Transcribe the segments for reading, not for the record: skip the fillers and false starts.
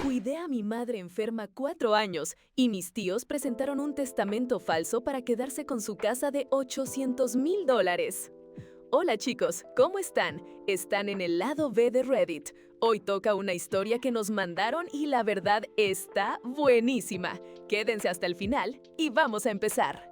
Cuidé a mi madre enferma 4 años y mis tíos presentaron un testamento falso para quedarse con su casa de $800,000. Hola chicos, ¿cómo están? Están en el lado B de Reddit. Hoy toca una historia que nos mandaron y la verdad está buenísima. Quédense hasta el final y vamos a empezar.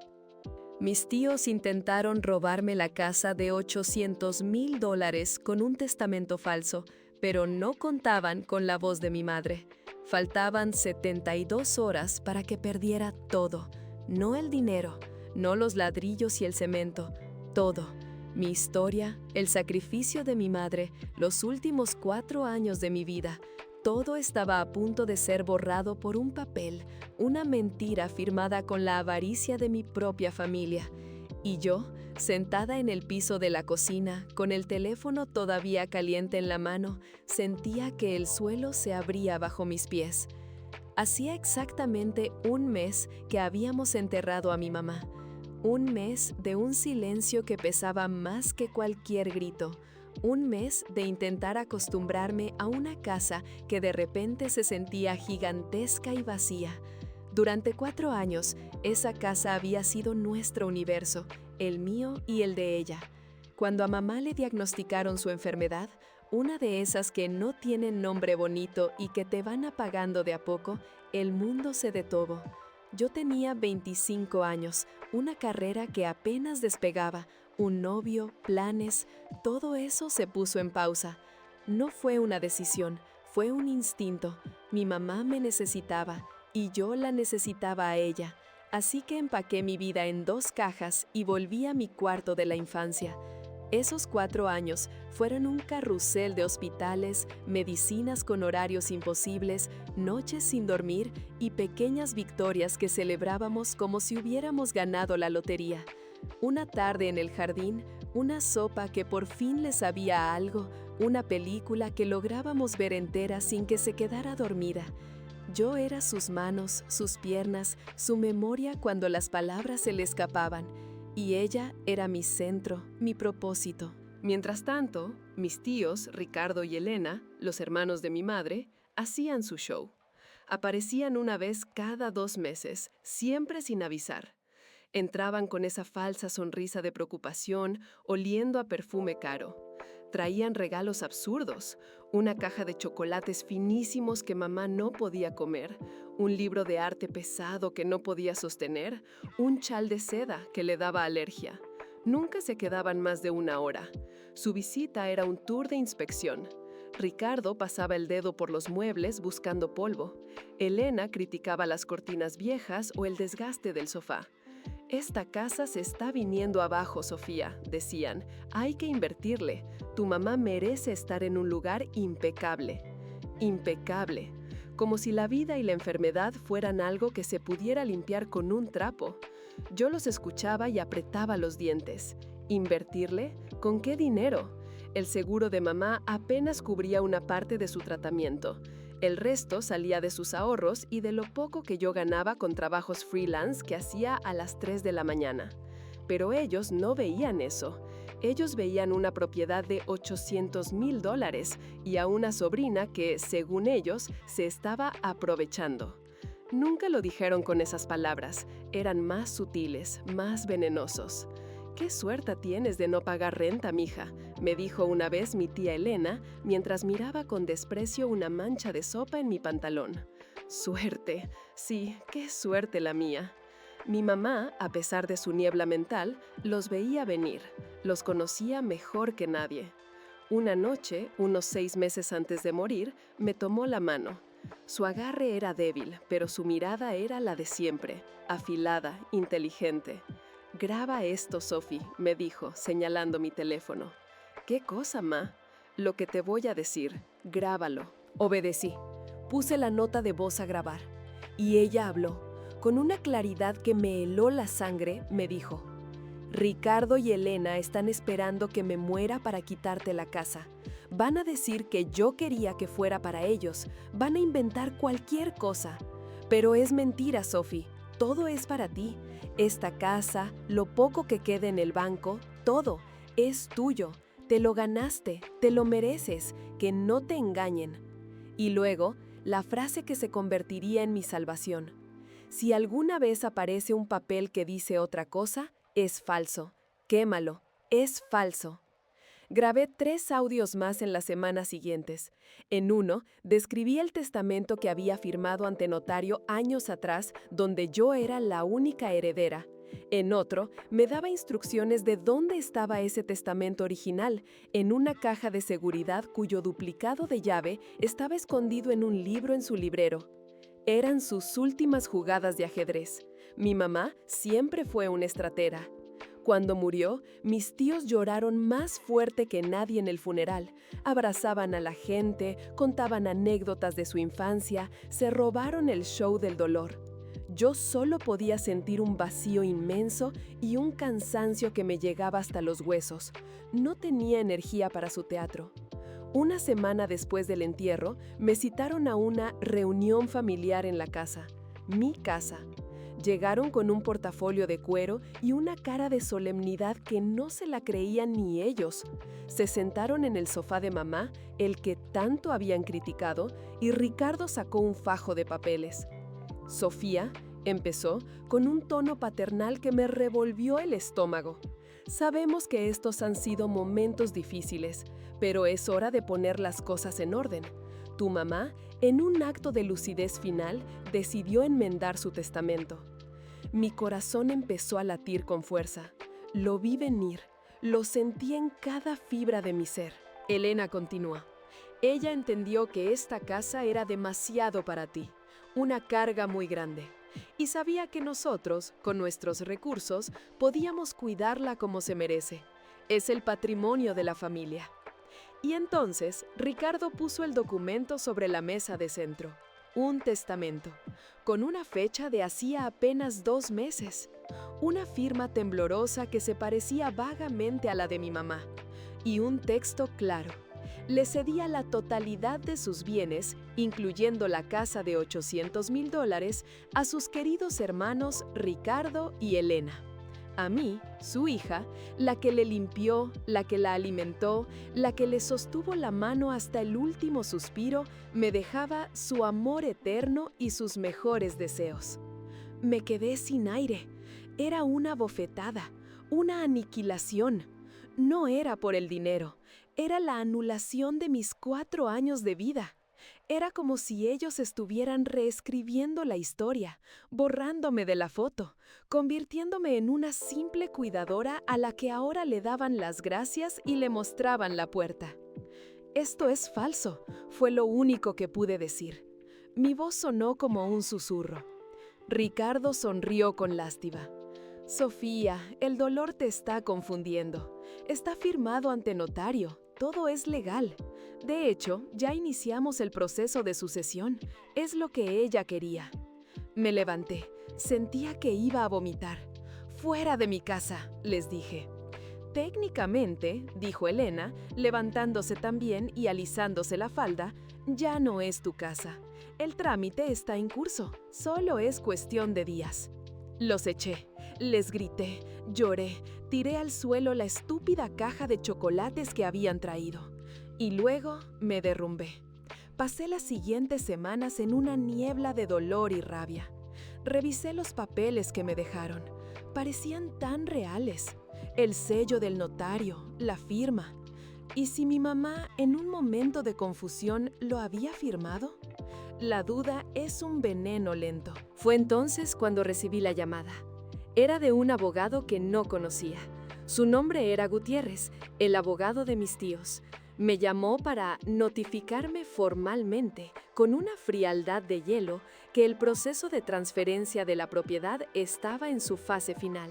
Mis tíos intentaron robarme la casa de $800,000 con un testamento falso, pero no contaban con la voz de mi madre. Faltaban 72 horas para que perdiera todo. No el dinero, no los ladrillos y el cemento, todo. Mi historia, el sacrificio de mi madre, los últimos 4 años de mi vida. Todo estaba a punto de ser borrado por un papel, una mentira firmada con la avaricia de mi propia familia. Y yo, sentada en el piso de la cocina, con el teléfono todavía caliente en la mano, sentía que el suelo se abría bajo mis pies. Hacía exactamente un mes que habíamos enterrado a mi mamá. Un mes de un silencio que pesaba más que cualquier grito. Un mes de intentar acostumbrarme a una casa que de repente se sentía gigantesca y vacía. Durante 4 años, esa casa había sido nuestro universo, el mío y el de ella. Cuando a mamá le diagnosticaron su enfermedad, una de esas que no tienen nombre bonito y que te van apagando de a poco, el mundo se detuvo. Yo tenía 25 años, una carrera que apenas despegaba, un novio, planes, todo eso se puso en pausa. No fue una decisión, fue un instinto. Mi mamá me necesitaba y yo la necesitaba a ella. Así que empaqué mi vida en 2 cajas y volví a mi cuarto de la infancia. Esos 4 años fueron un carrusel de hospitales, medicinas con horarios imposibles, noches sin dormir y pequeñas victorias que celebrábamos como si hubiéramos ganado la lotería. Una tarde en el jardín, una sopa que por fin le sabía a algo, una película que lográbamos ver entera sin que se quedara dormida. Yo era sus manos, sus piernas, su memoria cuando las palabras se le escapaban. Y ella era mi centro, mi propósito. Mientras tanto, mis tíos, Ricardo y Elena, los hermanos de mi madre, hacían su show. Aparecían una vez cada 2 meses, siempre sin avisar. Entraban con esa falsa sonrisa de preocupación, oliendo a perfume caro. Traían regalos absurdos, una caja de chocolates finísimos que mamá no podía comer, un libro de arte pesado que no podía sostener, un chal de seda que le daba alergia. Nunca se quedaban más de 1 hora. Su visita era un tour de inspección. Ricardo pasaba el dedo por los muebles buscando polvo. Elena criticaba las cortinas viejas o el desgaste del sofá. «Esta casa se está viniendo abajo, Sofía», decían. «Hay que invertirle. Tu mamá merece estar en un lugar impecable». Impecable. Como si la vida y la enfermedad fueran algo que se pudiera limpiar con un trapo. Yo los escuchaba y apretaba los dientes. ¿Invertirle? ¿Con qué dinero? El seguro de mamá apenas cubría una parte de su tratamiento. El resto salía de sus ahorros y de lo poco que yo ganaba con trabajos freelance que hacía a las 3 de la mañana. Pero ellos no veían eso. Ellos veían una propiedad de $800,000 y a una sobrina que, según ellos, se estaba aprovechando. Nunca lo dijeron con esas palabras, eran más sutiles, más venenosos. «Qué suerte tienes de no pagar renta, mija», me dijo una vez mi tía Elena mientras miraba con desprecio una mancha de sopa en mi pantalón. Suerte, sí, qué suerte la mía. Mi mamá, a pesar de su niebla mental, los veía venir, los conocía mejor que nadie. Una noche, unos 6 meses antes de morir, me tomó la mano. Su agarre era débil, pero su mirada era la de siempre, afilada, inteligente. «Graba esto, Sophie», me dijo, señalando mi teléfono. «¿Qué cosa, ma?» «Lo que te voy a decir. Grábalo». Obedecí. Puse la nota de voz a grabar. Y ella habló. Con una claridad que me heló la sangre, me dijo: «Ricardo y Elena están esperando que me muera para quitarte la casa. Van a decir que yo quería que fuera para ellos. Van a inventar cualquier cosa. Pero es mentira, Sophie. Todo es para ti. Esta casa, lo poco que quede en el banco, todo es tuyo. Te lo ganaste, te lo mereces, que no te engañen». Y luego la frase que se convertiría en mi salvación. Si alguna vez aparece un papel que dice otra cosa, es falso. Quémalo, es falso. Grabé 3 audios más en las semanas siguientes. En uno, describí el testamento que había firmado ante notario años atrás, donde yo era la única heredera. En otro, me daba instrucciones de dónde estaba ese testamento original, en una caja de seguridad cuyo duplicado de llave estaba escondido en un libro en su librero. Eran sus últimas jugadas de ajedrez. Mi mamá siempre fue una estratera. Cuando murió, mis tíos lloraron más fuerte que nadie en el funeral. Abrazaban a la gente, contaban anécdotas de su infancia, se robaron el show del dolor. Yo solo podía sentir un vacío inmenso y un cansancio que me llegaba hasta los huesos. No tenía energía para su teatro. Una semana después del entierro, me citaron a una reunión familiar en la casa, mi casa. Llegaron con un portafolio de cuero y una cara de solemnidad que no se la creían ni ellos. Se sentaron en el sofá de mamá, el que tanto habían criticado, y Ricardo sacó un fajo de papeles. Sofía, empezó, con un tono paternal que me revolvió el estómago. Sabemos que estos han sido momentos difíciles, pero es hora de poner las cosas en orden. Tu mamá, en un acto de lucidez final, decidió enmendar su testamento. Mi corazón empezó a latir con fuerza. Lo vi venir, lo sentí en cada fibra de mi ser. Elena continúa. Ella entendió que esta casa era demasiado para ti, una carga muy grande. Y sabía que nosotros, con nuestros recursos, podíamos cuidarla como se merece. Es el patrimonio de la familia. Y entonces, Ricardo puso el documento sobre la mesa de centro. Un testamento, con una fecha de hacía apenas 2 meses. Una firma temblorosa que se parecía vagamente a la de mi mamá. Y un texto claro. Le cedía la totalidad de sus bienes, incluyendo la casa de $800,000, a sus queridos hermanos Ricardo y Elena. A mí, su hija, la que le limpió, la que la alimentó, la que le sostuvo la mano hasta el último suspiro, me dejaba su amor eterno y sus mejores deseos. Me quedé sin aire. Era una bofetada, una aniquilación. No era por el dinero. Era la anulación de mis 4 años de vida. Era como si ellos estuvieran reescribiendo la historia, borrándome de la foto, convirtiéndome en una simple cuidadora a la que ahora le daban las gracias y le mostraban la puerta. Esto es falso, fue lo único que pude decir. Mi voz sonó como un susurro. Ricardo sonrió con lástima. Sofía, el dolor te está confundiendo. Está firmado ante notario. Todo es legal. De hecho, ya iniciamos el proceso de sucesión. Es lo que ella quería. Me levanté. Sentía que iba a vomitar. «Fuera de mi casa», les dije. «Técnicamente», dijo Elena, levantándose también y alisándose la falda, «ya no es tu casa. El trámite está en curso. Solo es cuestión de días». Los eché. Les grité, lloré, tiré al suelo la estúpida caja de chocolates que habían traído. Y luego me derrumbé. Pasé las siguientes semanas en una niebla de dolor y rabia. Revisé los papeles que me dejaron. Parecían tan reales. El sello del notario, la firma. ¿Y si mi mamá, en un momento de confusión, lo había firmado? La duda es un veneno lento. Fue entonces cuando recibí la llamada. Era de un abogado que no conocía. Su nombre era Gutiérrez, el abogado de mis tíos. Me llamó para notificarme formalmente, con una frialdad de hielo, que el proceso de transferencia de la propiedad estaba en su fase final.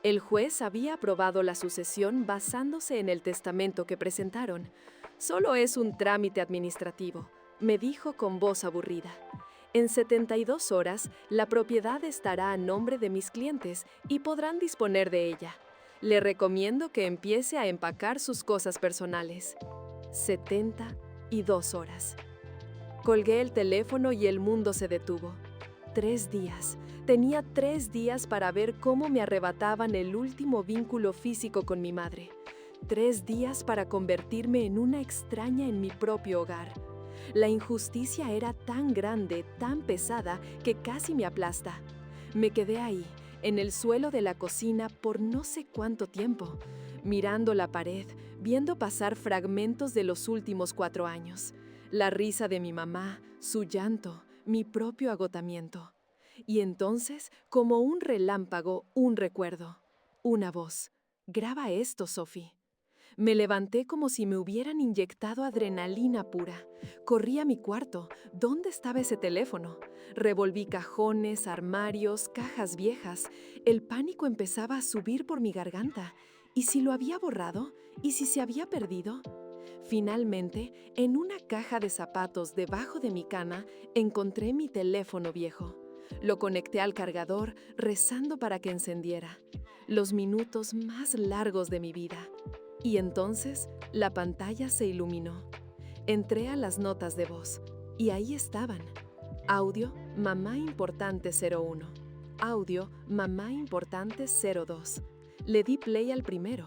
El juez había aprobado la sucesión basándose en el testamento que presentaron. «Solo es un trámite administrativo», me dijo con voz aburrida. «En 72 horas, la propiedad estará a nombre de mis clientes y podrán disponer de ella. Le recomiendo que empiece a empacar sus cosas personales». 72 horas. Colgué el teléfono y el mundo se detuvo. 3 días. Tenía 3 días para ver cómo me arrebataban el último vínculo físico con mi madre. 3 días para convertirme en una extraña en mi propio hogar. La injusticia era tan grande, tan pesada, que casi me aplasta. Me quedé ahí, en el suelo de la cocina por no sé cuánto tiempo, mirando la pared, viendo pasar fragmentos de los últimos 4 años. La risa de mi mamá, su llanto, mi propio agotamiento. Y entonces, como un relámpago, un recuerdo, una voz. «Graba esto, Sophie». Me levanté como si me hubieran inyectado adrenalina pura. Corrí a mi cuarto. ¿Dónde estaba ese teléfono? Revolví cajones, armarios, cajas viejas. El pánico empezaba a subir por mi garganta. ¿Y si lo había borrado? ¿Y si se había perdido? Finalmente, en una caja de zapatos debajo de mi cama, encontré mi teléfono viejo. Lo conecté al cargador, rezando para que encendiera. Los minutos más largos de mi vida. Y entonces, la pantalla se iluminó. Entré a las notas de voz, y ahí estaban. Audio, mamá importante 01. Audio, mamá importante 02. Le di play al primero,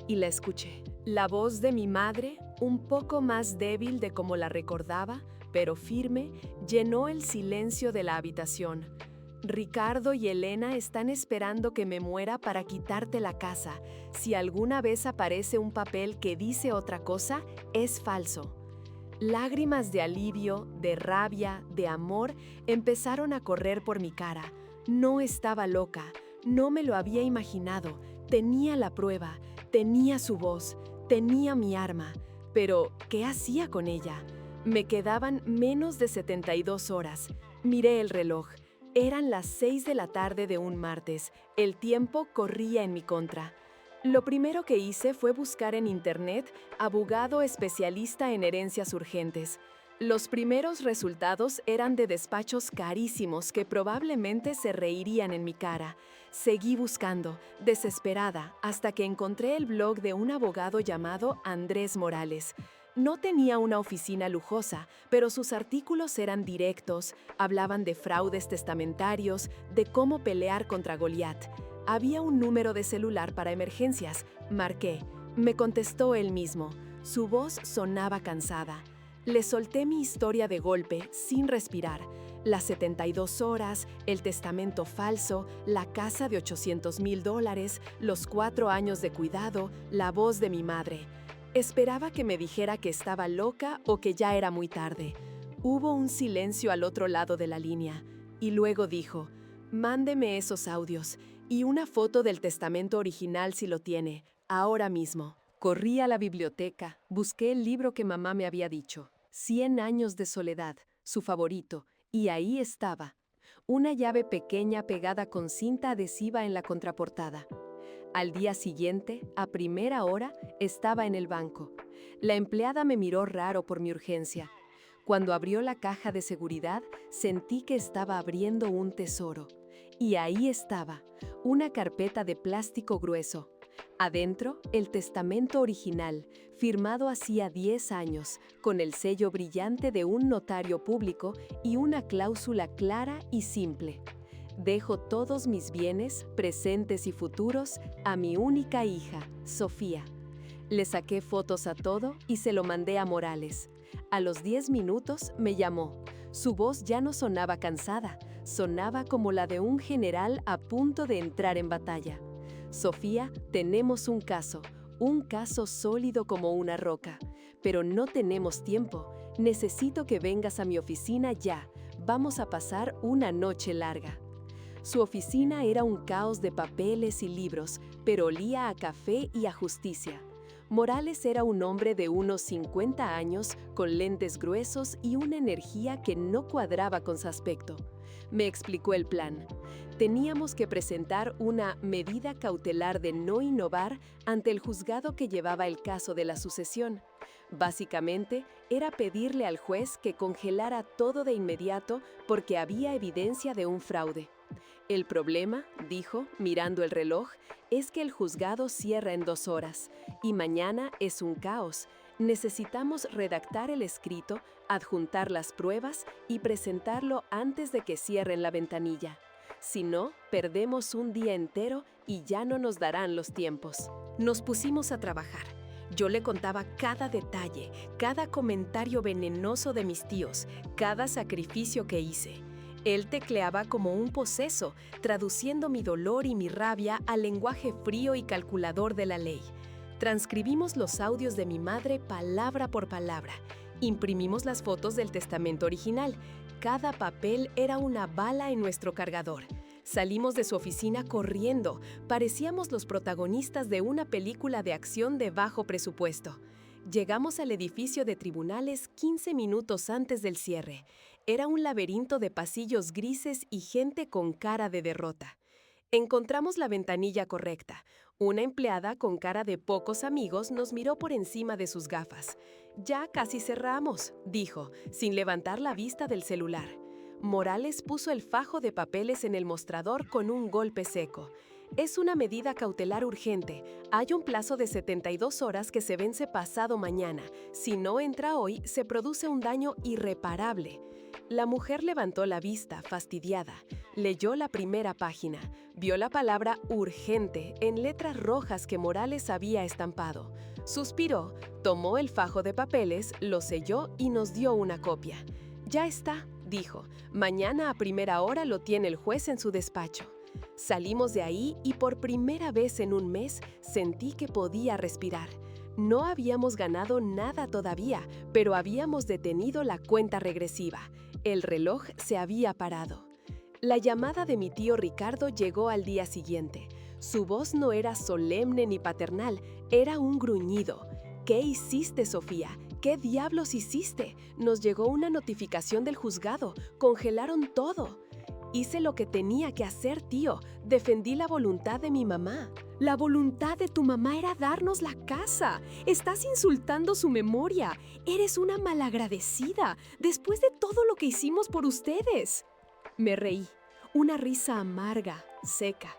y la escuché. La voz de mi madre, un poco más débil de como la recordaba, pero firme, llenó el silencio de la habitación. Ricardo y Elena están esperando que me muera para quitarte la casa. Si alguna vez aparece un papel que dice otra cosa, es falso. Lágrimas de alivio, de rabia, de amor empezaron a correr por mi cara. No estaba loca, no me lo había imaginado. Tenía la prueba, tenía su voz, tenía mi arma. Pero, ¿qué hacía con ella? Me quedaban menos de 72 horas. Miré el reloj. Eran las 6 de la tarde de un martes. El tiempo corría en mi contra. Lo primero que hice fue buscar en internet abogado especialista en herencias urgentes. Los primeros resultados eran de despachos carísimos que probablemente se reirían en mi cara. Seguí buscando, desesperada, hasta que encontré el blog de un abogado llamado Andrés Morales. No tenía una oficina lujosa, pero sus artículos eran directos, hablaban de fraudes testamentarios, de cómo pelear contra Goliat. Había un número de celular para emergencias. Marqué. Me contestó él mismo. Su voz sonaba cansada. Le solté mi historia de golpe, sin respirar. Las 72 horas, el testamento falso, la casa de $800,000, los 4 años de cuidado, la voz de mi madre. Esperaba que me dijera que estaba loca o que ya era muy tarde. Hubo un silencio al otro lado de la línea. Y luego dijo, «Mándeme esos audios y una foto del testamento original si lo tiene, ahora mismo». Corrí a la biblioteca, busqué el libro que mamá me había dicho. 100 años de soledad, su favorito, y ahí estaba. Una llave pequeña pegada con cinta adhesiva en la contraportada. Al día siguiente, a primera hora, estaba en el banco. La empleada me miró raro por mi urgencia. Cuando abrió la caja de seguridad, sentí que estaba abriendo un tesoro. Y ahí estaba, una carpeta de plástico grueso. Adentro, el testamento original, firmado hacía 10 años, con el sello brillante de un notario público y una cláusula clara y simple. Dejo todos mis bienes, presentes y futuros, a mi única hija, Sofía. Le saqué fotos a todo y se lo mandé a Morales. A los 10 minutos me llamó. Su voz ya no sonaba cansada, sonaba como la de un general a punto de entrar en batalla. Sofía, tenemos un caso sólido como una roca, pero no tenemos tiempo. Necesito que vengas a mi oficina ya. Vamos a pasar una noche larga. Su oficina era un caos de papeles y libros, pero olía a café y a justicia. Morales era un hombre de unos 50 años, con lentes gruesos y una energía que no cuadraba con su aspecto. Me explicó el plan. Teníamos que presentar una medida cautelar de no innovar ante el juzgado que llevaba el caso de la sucesión. Básicamente, era pedirle al juez que congelara todo de inmediato porque había evidencia de un fraude. El problema, dijo, mirando el reloj, es que el juzgado cierra en 2 horas y mañana es un caos. Necesitamos redactar el escrito, adjuntar las pruebas y presentarlo antes de que cierren la ventanilla. Si no, perdemos un día entero y ya no nos darán los tiempos. Nos pusimos a trabajar. Yo le contaba cada detalle, cada comentario venenoso de mis tíos, cada sacrificio que hice. Él tecleaba como un poseso, traduciendo mi dolor y mi rabia al lenguaje frío y calculador de la ley. Transcribimos los audios de mi madre palabra por palabra. Imprimimos las fotos del testamento original. Cada papel era una bala en nuestro cargador. Salimos de su oficina corriendo. Parecíamos los protagonistas de una película de acción de bajo presupuesto. Llegamos al edificio de tribunales 15 minutos antes del cierre. Era un laberinto de pasillos grises y gente con cara de derrota. Encontramos la ventanilla correcta. Una empleada con cara de pocos amigos nos miró por encima de sus gafas. «Ya casi cerramos», dijo, sin levantar la vista del celular. Morales puso el fajo de papeles en el mostrador con un golpe seco. «Es una medida cautelar urgente. Hay un plazo de 72 horas que se vence pasado mañana. Si no entra hoy, se produce un daño irreparable». La mujer levantó la vista, fastidiada. Leyó la primera página. Vio la palabra urgente en letras rojas que Morales había estampado. Suspiró, tomó el fajo de papeles, lo selló y nos dio una copia. «Ya está», dijo. «Mañana a primera hora lo tiene el juez en su despacho». Salimos de ahí y por primera vez en un mes sentí que podía respirar. No habíamos ganado nada todavía, pero habíamos detenido la cuenta regresiva. El reloj se había parado. La llamada de mi tío Ricardo llegó al día siguiente. Su voz no era solemne ni paternal, era un gruñido. «¿Qué hiciste, Sofía? ¿Qué diablos hiciste? Nos llegó una notificación del juzgado. Congelaron todo». «Hice lo que tenía que hacer, tío. Defendí la voluntad de mi mamá». «La voluntad de tu mamá era darnos la casa. Estás insultando su memoria. Eres una malagradecida, después de todo lo que hicimos por ustedes». Me reí. Una risa amarga, seca.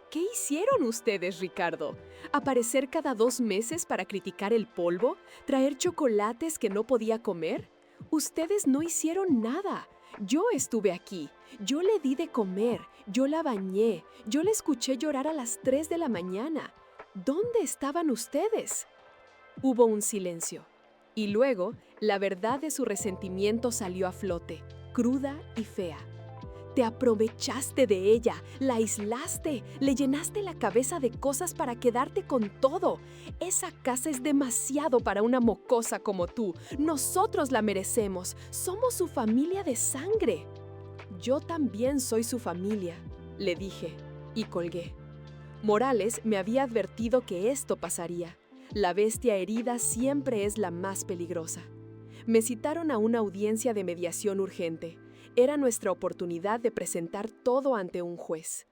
«¿Qué hicieron ustedes, Ricardo? ¿Aparecer cada 2 meses para criticar el polvo? ¿Traer chocolates que no podía comer? Ustedes no hicieron nada. Yo estuve aquí. Yo le di de comer. Yo la bañé. Yo la escuché llorar a las 3 de la mañana. ¿Dónde estaban ustedes?». Hubo un silencio. Y luego, la verdad de su resentimiento salió a flote, cruda y fea. «Te aprovechaste de ella, la aislaste, le llenaste la cabeza de cosas para quedarte con todo. Esa casa es demasiado para una mocosa como tú. Nosotros la merecemos. Somos su familia de sangre». «Yo también soy su familia», le dije, y colgué. Morales me había advertido que esto pasaría. La bestia herida siempre es la más peligrosa. Me citaron a una audiencia de mediación urgente. Era nuestra oportunidad de presentar todo ante un juez.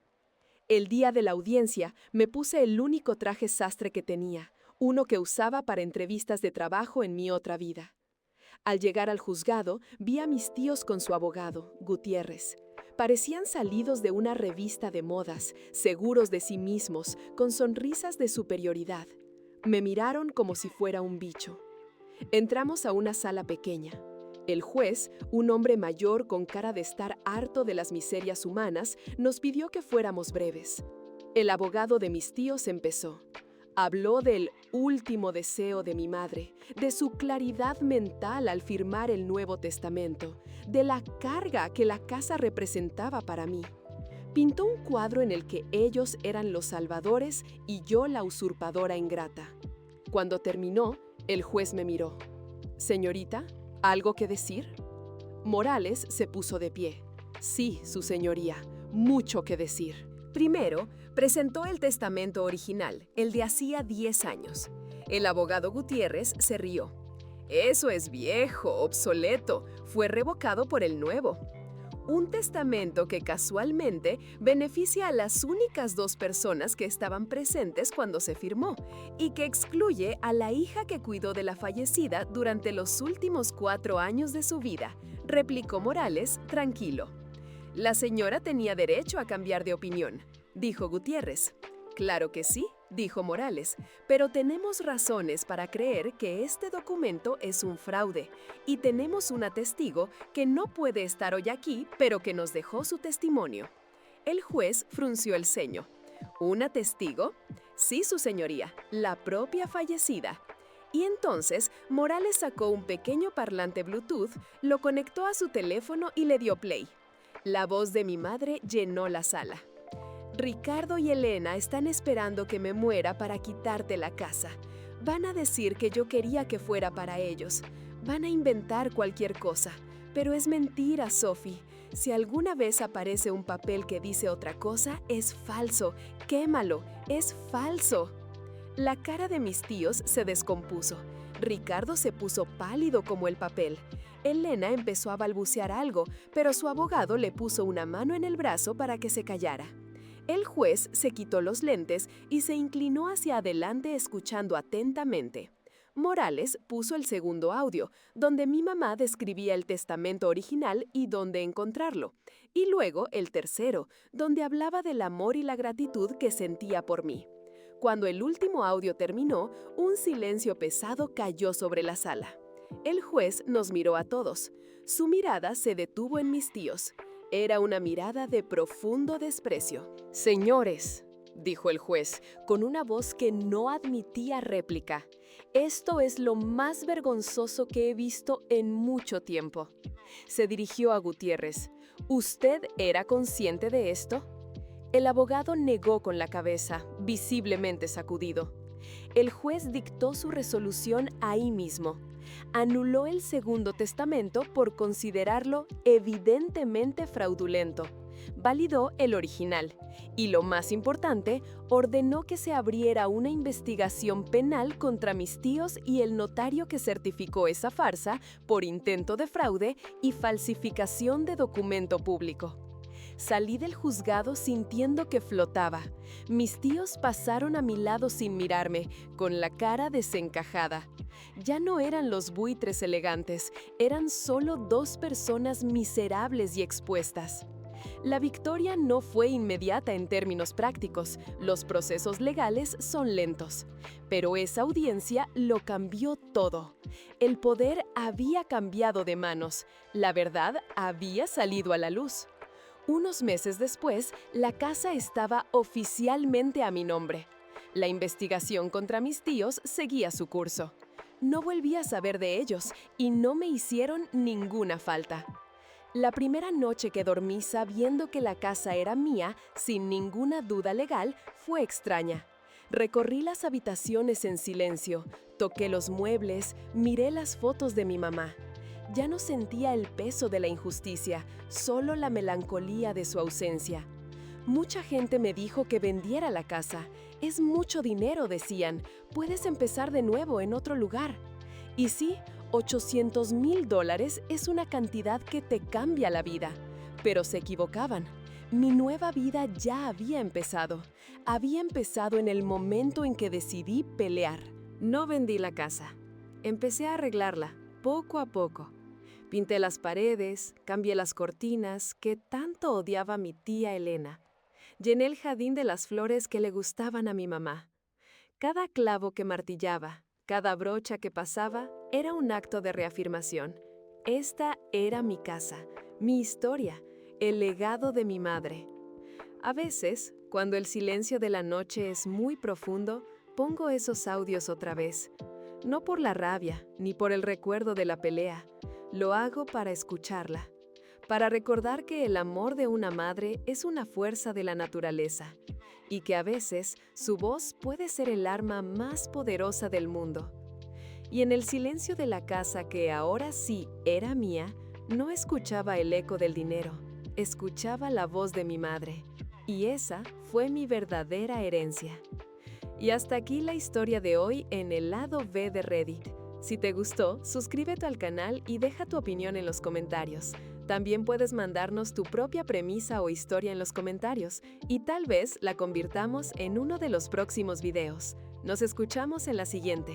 El día de la audiencia me puse el único traje sastre que tenía, uno que usaba para entrevistas de trabajo en mi otra vida. Al llegar al juzgado, vi a mis tíos con su abogado, Gutiérrez. Parecían salidos de una revista de modas, seguros de sí mismos, con sonrisas de superioridad. Me miraron como si fuera un bicho. Entramos a una sala pequeña. El juez, un hombre mayor con cara de estar harto de las miserias humanas, nos pidió que fuéramos breves. El abogado de mis tíos empezó. Habló del último deseo de mi madre, de su claridad mental al firmar el Nuevo Testamento, de la carga que la casa representaba para mí. Pintó un cuadro en el que ellos eran los salvadores y yo la usurpadora ingrata. Cuando terminó, el juez me miró. «Señorita, ¿algo que decir?». Morales se puso de pie. «Sí, su señoría, mucho que decir». Primero, presentó el testamento original, el de hacía 10 años. El abogado Gutiérrez se rió. «Eso es viejo, obsoleto. Fue revocado por el nuevo». Un testamento que casualmente beneficia a las únicas 2 personas que estaban presentes cuando se firmó y que excluye a la hija que cuidó de la fallecida durante los últimos 4 años de su vida, replicó Morales, tranquilo. «La señora tenía derecho a cambiar de opinión», dijo Gutiérrez. «Claro que sí», dijo Morales, «pero tenemos razones para creer que este documento es un fraude y tenemos una testigo que no puede estar hoy aquí, pero que nos dejó su testimonio». El juez frunció el ceño. «¿Una testigo?». «Sí, su señoría, la propia fallecida». Y entonces, Morales sacó un pequeño parlante Bluetooth, lo conectó a su teléfono y le dio play. La voz de mi madre llenó la sala. Ricardo y Elena están esperando que me muera para quitarte la casa. Van a decir que yo quería que fuera para ellos. Van a inventar cualquier cosa. Pero es mentira, Sophie. Si alguna vez aparece un papel que dice otra cosa, es falso. Quémalo, es falso. La cara de mis tíos se descompuso. Ricardo se puso pálido como el papel. Elena empezó a balbucear algo, pero su abogado le puso una mano en el brazo para que se callara. El juez se quitó los lentes y se inclinó hacia adelante escuchando atentamente. Morales puso el segundo audio, donde mi mamá describía el testamento original y dónde encontrarlo, y luego el tercero, donde hablaba del amor y la gratitud que sentía por mí. Cuando el último audio terminó, un silencio pesado cayó sobre la sala. El juez nos miró a todos. Su mirada se detuvo en mis tíos. Era una mirada de profundo desprecio. Señores, dijo el juez, con una voz que no admitía réplica, esto es lo más vergonzoso que he visto en mucho tiempo. Se dirigió a Gutiérrez. ¿Usted era consciente de esto? El abogado negó con la cabeza, visiblemente sacudido. El juez dictó su resolución ahí mismo. Anuló el segundo testamento por considerarlo evidentemente fraudulento. Validó el original y, lo más importante, ordenó que se abriera una investigación penal contra mis tíos y el notario que certificó esa farsa por intento de fraude y falsificación de documento público. Salí del juzgado sintiendo que flotaba. Mis tíos pasaron a mi lado sin mirarme, con la cara desencajada. Ya no eran los buitres elegantes, eran solo dos personas miserables y expuestas. La victoria no fue inmediata en términos prácticos, los procesos legales son lentos. Pero esa audiencia lo cambió todo. El poder había cambiado de manos, la verdad había salido a la luz. Unos meses después, la casa estaba oficialmente a mi nombre. La investigación contra mis tíos seguía su curso. No volví a saber de ellos y no me hicieron ninguna falta. La primera noche que dormí sabiendo que la casa era mía, sin ninguna duda legal, fue extraña. Recorrí las habitaciones en silencio, toqué los muebles, miré las fotos de mi mamá. Ya no sentía el peso de la injusticia, solo la melancolía de su ausencia. Mucha gente me dijo que vendiera la casa. Es mucho dinero, decían. Puedes empezar de nuevo en otro lugar. Y sí, $800,000 es una cantidad que te cambia la vida. Pero se equivocaban. Mi nueva vida ya había empezado. Había empezado en el momento en que decidí pelear. No vendí la casa. Empecé a arreglarla, poco a poco. Pinté las paredes, cambié las cortinas que tanto odiaba mi tía Elena. Llené el jardín de las flores que le gustaban a mi mamá. Cada clavo que martillaba, cada brocha que pasaba, era un acto de reafirmación. Esta era mi casa, mi historia, el legado de mi madre. A veces, cuando el silencio de la noche es muy profundo, pongo esos audios otra vez. No por la rabia, ni por el recuerdo de la pelea. Lo hago para escucharla, para recordar que el amor de una madre es una fuerza de la naturaleza y que a veces su voz puede ser el arma más poderosa del mundo. Y en el silencio de la casa que ahora sí era mía, no escuchaba el eco del dinero, escuchaba la voz de mi madre. Y esa fue mi verdadera herencia. Y hasta aquí la historia de hoy en el lado B de Reddit. Si te gustó, suscríbete al canal y deja tu opinión en los comentarios. También puedes mandarnos tu propia premisa o historia en los comentarios y tal vez la convirtamos en uno de los próximos videos. Nos escuchamos en la siguiente.